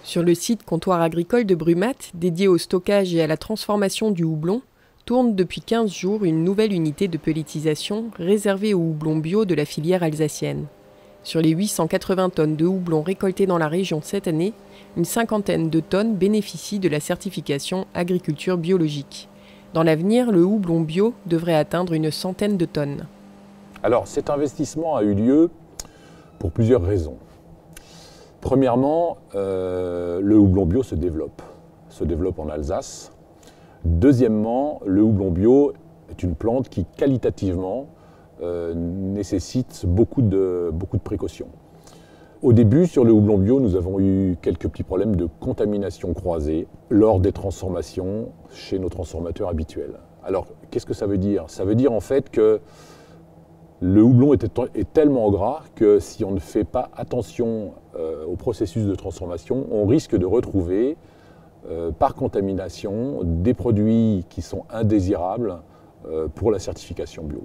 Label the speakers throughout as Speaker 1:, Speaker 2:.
Speaker 1: Sur le site comptoir agricole de Brumat, dédié au stockage et à la transformation du houblon, tourne depuis 15 jours une nouvelle unité de pelletisation réservée au houblon bio de la filière alsacienne. Sur les 880 tonnes de houblon récoltées dans la région cette année, une cinquantaine de tonnes bénéficient de la certification agriculture biologique. Dans l'avenir, le houblon bio devrait atteindre une centaine de tonnes.
Speaker 2: Alors cet investissement a eu lieu pour plusieurs raisons. Premièrement, le houblon bio se développe en Alsace. Deuxièmement, le houblon bio est une plante qui qualitativement nécessite beaucoup de précautions. Au début, sur le houblon bio, nous avons eu quelques petits problèmes de contamination croisée lors des transformations chez nos transformateurs habituels. Alors, qu'est-ce que ça veut dire? Ça veut dire en fait que le houblon est tellement gras que si on ne fait pas attention au processus de transformation, on risque de retrouver par contamination des produits qui sont indésirables pour la certification bio.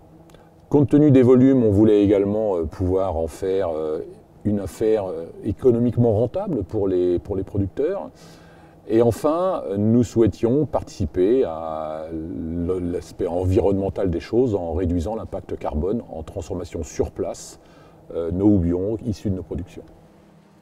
Speaker 2: Compte tenu des volumes, on voulait également pouvoir en faire une affaire économiquement rentable pour les producteurs. Et enfin, nous souhaitions participer à l'aspect environnemental des choses en réduisant l'impact carbone en transformation sur place nos houblons issus de nos productions.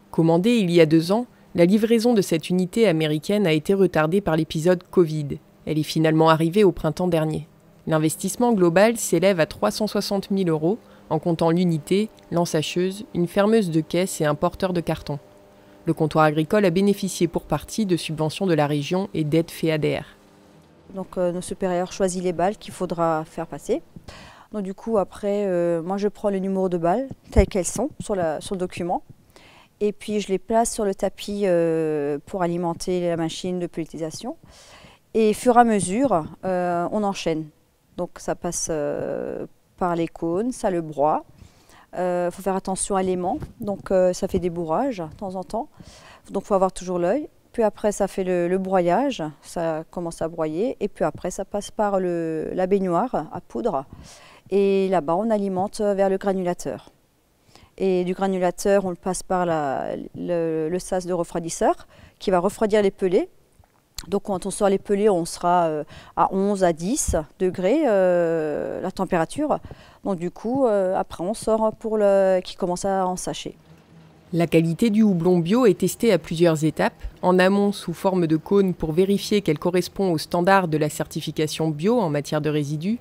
Speaker 1: Commandée il y a 2 ans, la livraison de cette unité américaine a été retardée par l'épisode Covid. Elle est finalement arrivée au printemps dernier. L'investissement global s'élève à 360 000 € en comptant l'unité, l'ensacheuse, une fermeuse de caisse et un porteur de carton. Le comptoir agricole a bénéficié pour partie de subventions de la région et d'aides FEADER.
Speaker 3: Donc nos supérieurs choisissent les balles qu'il faudra faire passer. Donc du coup après, moi je prends le numéro de balles telles qu'elles sont sur le document. Et puis je les place sur le tapis pour alimenter la machine de pelletisation. Et au fur et à mesure, on enchaîne. Donc ça passe par les cônes, ça le broie. Faut faire attention à l'aimant, donc ça fait des bourrages de temps en temps. Donc il faut avoir toujours l'œil. Puis après ça fait le broyage, ça commence à broyer. Et puis après ça passe par la baignoire à poudre. Et là-bas on alimente vers le granulateur. Et du granulateur on le passe par le sas de refroidisseur qui va refroidir les pelés. Donc quand on sort les pelés, on sera à 11 à 10 degrés la température. Donc du coup, après on sort pour qui commence à ensacher.
Speaker 1: La qualité du houblon bio est testée à plusieurs étapes. En amont sous forme de cône pour vérifier qu'elle correspond aux standards de la certification bio en matière de résidus.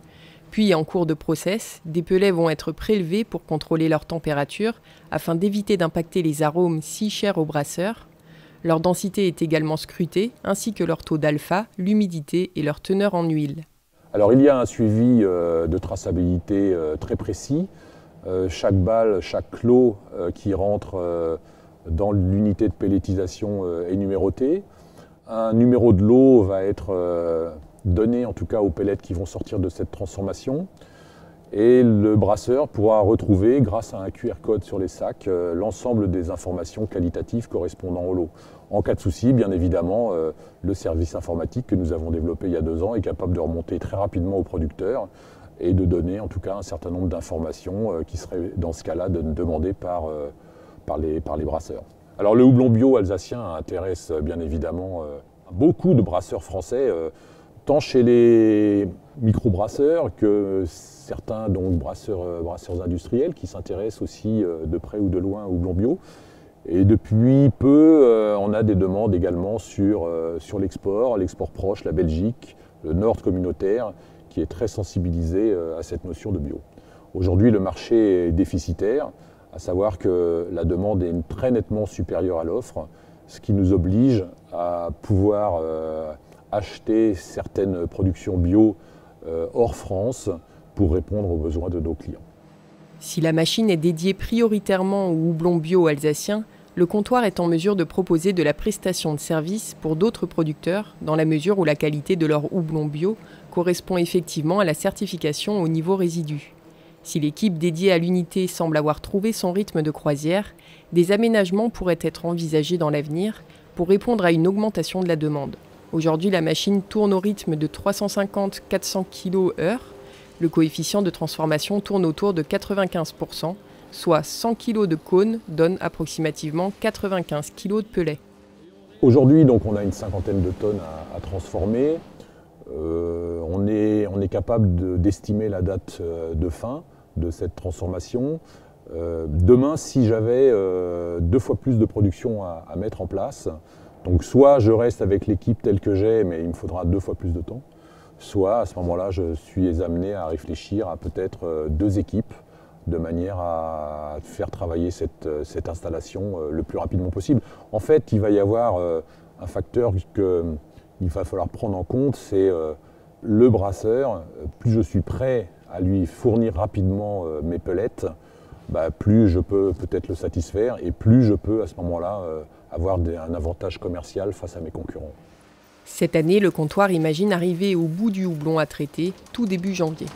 Speaker 1: Puis en cours de process, des pelets vont être prélevés pour contrôler leur température afin d'éviter d'impacter les arômes si chers aux brasseurs. Leur densité est également scrutée, ainsi que leur taux d'alpha, l'humidité et leur teneur en huile.
Speaker 2: Alors il y a un suivi de traçabilité très précis. Chaque balle, chaque clos qui rentre dans l'unité de pelletisation est numéroté. Un numéro de lot va être donné en tout cas aux pellets qui vont sortir de cette transformation. Et le brasseur pourra retrouver, grâce à un QR code sur les sacs, l'ensemble des informations qualitatives correspondant au lot. En cas de souci, bien évidemment, le service informatique que nous avons développé il y a 2 ans est capable de remonter très rapidement au producteur et de donner en tout cas un certain nombre d'informations qui seraient dans ce cas-là demandées par les brasseurs. Alors le houblon bio alsacien intéresse bien évidemment beaucoup de brasseurs français, tant chez les microbrasseurs que certains donc brasseurs industriels qui s'intéressent aussi de près ou de loin au houblon bio. Et depuis peu, on a des demandes également sur l'export proche, la Belgique, le Nord communautaire, qui est très sensibilisé à cette notion de bio. Aujourd'hui, le marché est déficitaire, à savoir que la demande est très nettement supérieure à l'offre, ce qui nous oblige à pouvoir acheter certaines productions bio hors France pour répondre aux besoins de nos clients.
Speaker 1: Si la machine est dédiée prioritairement au houblon bio alsacien, le comptoir est en mesure de proposer de la prestation de service pour d'autres producteurs dans la mesure où la qualité de leur houblon bio correspond effectivement à la certification au niveau résidu. Si l'équipe dédiée à l'unité semble avoir trouvé son rythme de croisière, des aménagements pourraient être envisagés dans l'avenir pour répondre à une augmentation de la demande. Aujourd'hui, la machine tourne au rythme de 350-400 kg/h. Le coefficient de transformation tourne autour de 95%, soit 100 kg de cône donne approximativement 95 kg de pellet.
Speaker 2: Aujourd'hui, donc, on a une cinquantaine de tonnes à transformer. On est capable d'estimer la date de fin de cette transformation. Demain, si j'avais 2 fois plus de production à mettre en place, donc soit je reste avec l'équipe telle que j'ai, mais il me faudra 2 fois plus de temps, soit à ce moment-là, je suis amené à réfléchir à peut-être 2 équipes, de manière à faire travailler cette installation le plus rapidement possible. En fait, il va y avoir un facteur qu'il va falloir prendre en compte, c'est le brasseur. Plus je suis prêt à lui fournir rapidement mes pellets, plus je peux peut-être le satisfaire et plus je peux à ce moment-là avoir un avantage commercial face à mes concurrents.
Speaker 1: Cette année, le comptoir imagine arriver au bout du houblon à traiter tout début janvier.